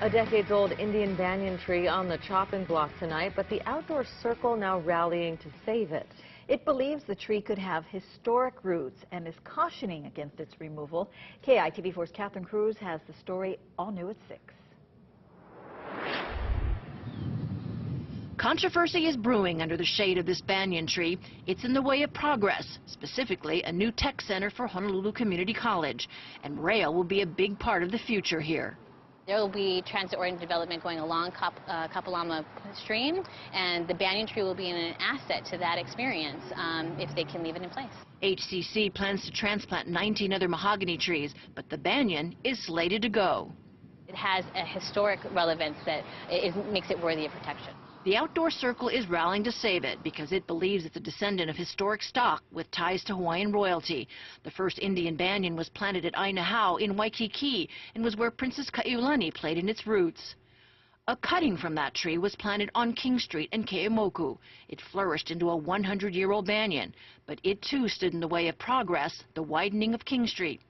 A decades-old Indian banyan tree on the chopping block tonight, but the outdoor circle now rallying to save it. It believes the tree could have historic roots and is cautioning against its removal. KITV4's Catherine Cruz has the story all new at 6. Controversy is brewing under the shade of this banyan tree. It's in the way of progress, specifically a new tech center for Honolulu Community College. And rail will be a big part of the future here. There will be transit-oriented development going along Kapalama Stream, and the banyan tree will be an asset to that experience if they can leave it in place. HCC plans to transplant 19 other mahogany trees, but the banyan is slated to go. It has a historic relevance that makes it worthy of protection. The outdoor circle is rallying to save it because it believes it's a descendant of historic stock with ties to Hawaiian royalty. The first Indian banyan was planted at Ainahau in Waikiki and was where Princess Kaiulani played in its roots. A cutting from that tree was planted on King Street in Keeaumoku. It flourished into a 100-year-old banyan, but it too stood in the way of progress, the widening of King Street.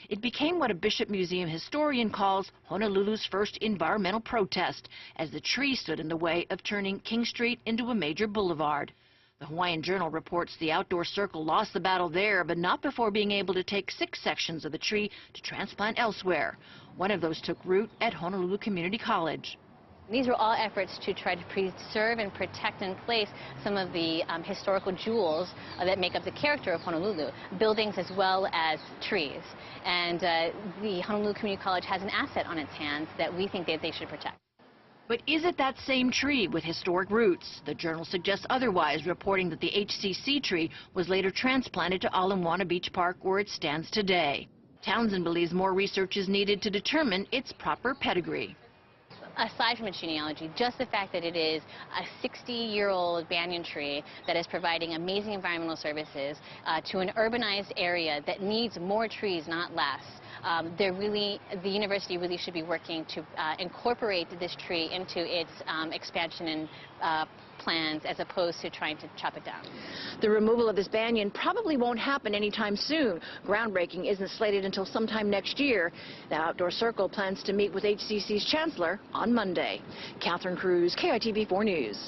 It became what a Bishop Museum historian calls Honolulu's first environmental protest, as the tree stood in the way of turning King Street into a major boulevard. The Hawaiian Journal reports the outdoor circle lost the battle there, but not before being able to take 6 sections of the tree to transplant elsewhere. One of those took root at Honolulu Community College. These are all efforts to try to preserve and protect in place some of the historical jewels that make up the character of Honolulu, buildings as well as trees. And the Honolulu Community College has an asset on its hands that we think that they should protect. But is it that same tree with historic roots? The Journal suggests otherwise, reporting that the HCC tree was later transplanted to Ala Beach Park, where it stands today. Townsend believes more research is needed to determine its proper pedigree. Aside from its genealogy, just the fact that it is a 60-year-old banyan tree that is providing amazing environmental services to an urbanized area that needs more trees, not less. The university really should be working to incorporate this tree into its expansion and plans, as opposed to trying to chop it down. The removal of this banyan probably won't happen anytime soon. Groundbreaking isn't slated until sometime next year. The Outdoor Circle plans to meet with HCC's chancellor on Monday. Catherine Cruz, KITV4 News.